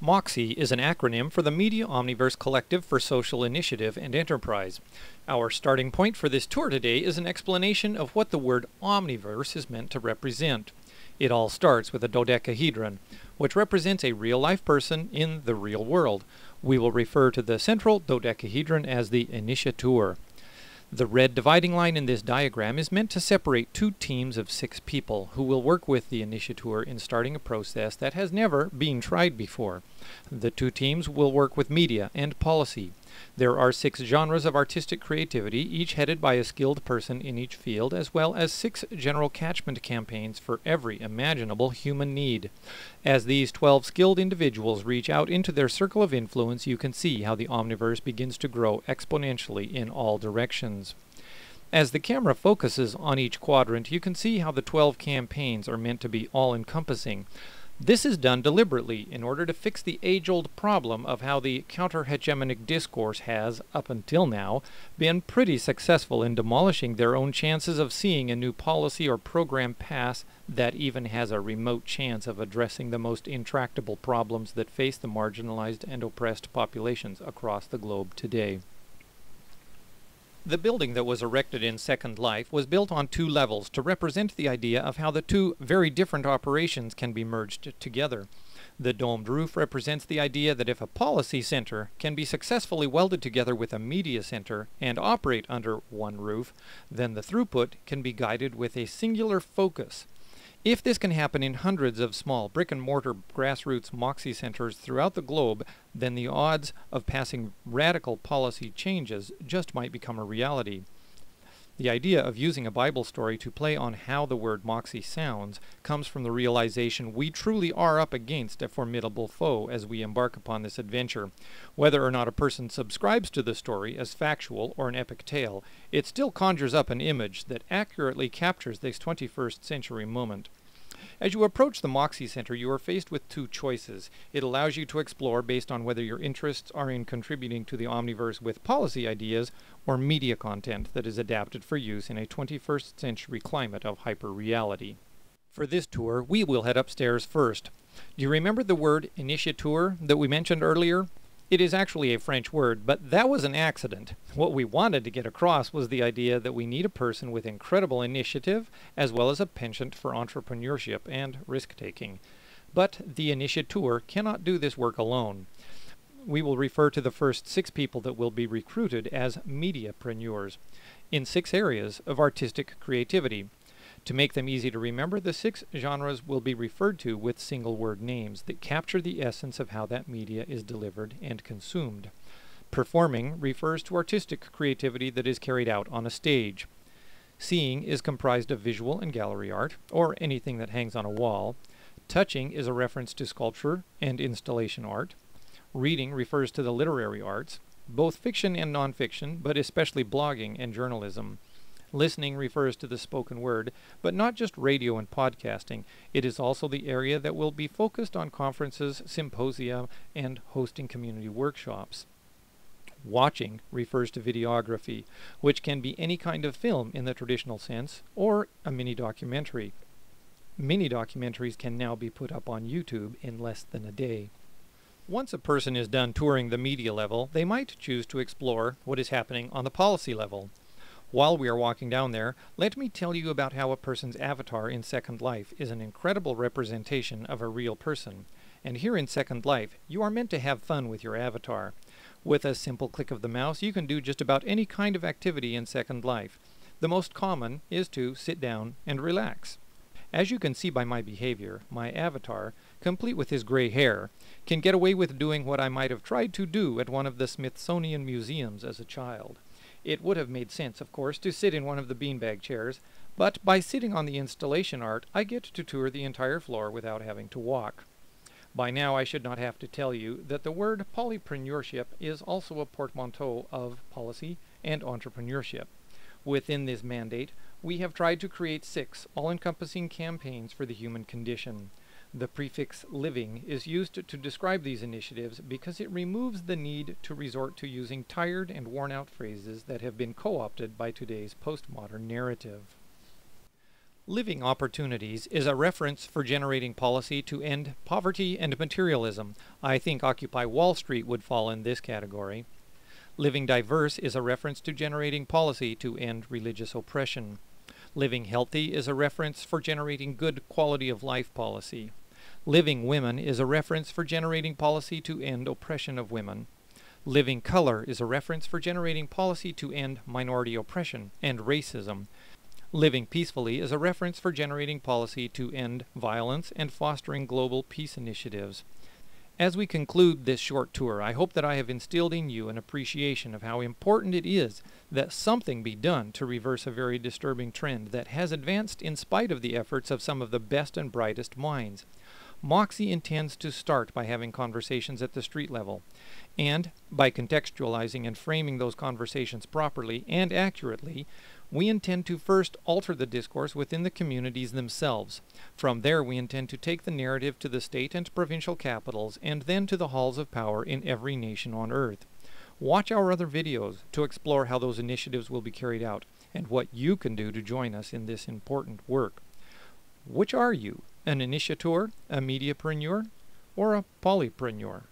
MOCSIE is an acronym for the Media Omniverse Collective for Social Initiative and Enterprise. Our starting point for this tour today is an explanation of what the word omniverse is meant to represent. It all starts with a dodecahedron, which represents a real-life person in the real world. We will refer to the central dodecahedron as the initiateur. The red dividing line in this diagram is meant to separate two teams of 6 people who will work with the initiateur in starting a process that has never been tried before. The 2 teams will work with media and policy. There are 6 genres of artistic creativity, each headed by a skilled person in each field, as well as 6 general catchment campaigns for every imaginable human need. As these 12 skilled individuals reach out into their circle of influence, you can see how the omniverse begins to grow exponentially in all directions. As the camera focuses on each quadrant, you can see how the 12 campaigns are meant to be all-encompassing. This is done deliberately in order to fix the age-old problem of how the counter-hegemonic discourse has, up until now, been pretty successful in demolishing their own chances of seeing a new policy or program pass that even has a remote chance of addressing the most intractable problems that face the marginalized and oppressed populations across the globe today. The building that was erected in Second Life was built on 2 levels to represent the idea of how the 2 very different operations can be merged together. The domed roof represents the idea that if a policy center can be successfully welded together with a media center and operate under one roof, then the throughput can be guided with a singular focus. If this can happen in hundreds of small brick-and-mortar grassroots MOCSIE centers throughout the globe, then the odds of passing radical policy changes just might become a reality. The idea of using a Bible story to play on how the word MOCSIE sounds comes from the realization we truly are up against a formidable foe as we embark upon this adventure. Whether or not a person subscribes to the story as factual or an epic tale, it still conjures up an image that accurately captures this 21st century moment. As you approach the MOCSIE Center, you are faced with 2 choices. It allows you to explore based on whether your interests are in contributing to the omniverse with policy ideas or media content that is adapted for use in a 21st century climate of hyper-reality. For this tour, we will head upstairs first. Do you remember the word initiateur that we mentioned earlier? It is actually a French word, but that was an accident. What we wanted to get across was the idea that we need a person with incredible initiative, as well as a penchant for entrepreneurship and risk-taking. But the initiateur cannot do this work alone. We will refer to the first 6 people that will be recruited as mediapreneurs in 6 areas of artistic creativity. To make them easy to remember, the 6 genres will be referred to with single-word names that capture the essence of how that media is delivered and consumed. Performing refers to artistic creativity that is carried out on a stage. Seeing is comprised of visual and gallery art, or anything that hangs on a wall. Touching is a reference to sculpture and installation art. Reading refers to the literary arts, both fiction and nonfiction, but especially blogging and journalism. Listening refers to the spoken word, but not just radio and podcasting. It is also the area that will be focused on conferences, symposia, and hosting community workshops. Watching refers to videography, which can be any kind of film in the traditional sense, or a mini-documentary. Mini-documentaries can now be put up on YouTube in less than a day. Once a person is done touring the media level, they might choose to explore what is happening on the policy level. While we are walking down there, let me tell you about how a person's avatar in Second Life is an incredible representation of a real person. And here in Second Life, you are meant to have fun with your avatar. With a simple click of the mouse, you can do just about any kind of activity in Second Life. The most common is to sit down and relax. As you can see by my behavior, my avatar, complete with his gray hair, can get away with doing what I might have tried to do at one of the Smithsonian museums as a child. It would have made sense, of course, to sit in one of the beanbag chairs, but by sitting on the installation art, I get to tour the entire floor without having to walk. By now, I should not have to tell you that the word polypreneurship is also a portmanteau of policy and entrepreneurship. Within this mandate, we have tried to create 6 all-encompassing campaigns for the human condition. The prefix living is used to describe these initiatives because it removes the need to resort to using tired and worn-out phrases that have been co-opted by today's postmodern narrative. Living Opportunities is a reference for generating policy to end poverty and materialism. I think Occupy Wall Street would fall in this category. Living Diverse is a reference to generating policy to end religious oppression. Living Healthy is a reference for generating good quality of life policy. Living Women is a reference for generating policy to end oppression of women. Living Color is a reference for generating policy to end minority oppression and racism. Living Peacefully is a reference for generating policy to end violence and fostering global peace initiatives. As we conclude this short tour, I hope that I have instilled in you an appreciation of how important it is that something be done to reverse a very disturbing trend that has advanced in spite of the efforts of some of the best and brightest minds. MOCSIE intends to start by having conversations at the street level, and by contextualizing and framing those conversations properly and accurately, we intend to first alter the discourse within the communities themselves. From there, we intend to take the narrative to the state and provincial capitals, and then to the halls of power in every nation on earth. Watch our other videos to explore how those initiatives will be carried out, and what you can do to join us in this important work. Which are you? An initiator, a mediapreneur, or a polypreneur?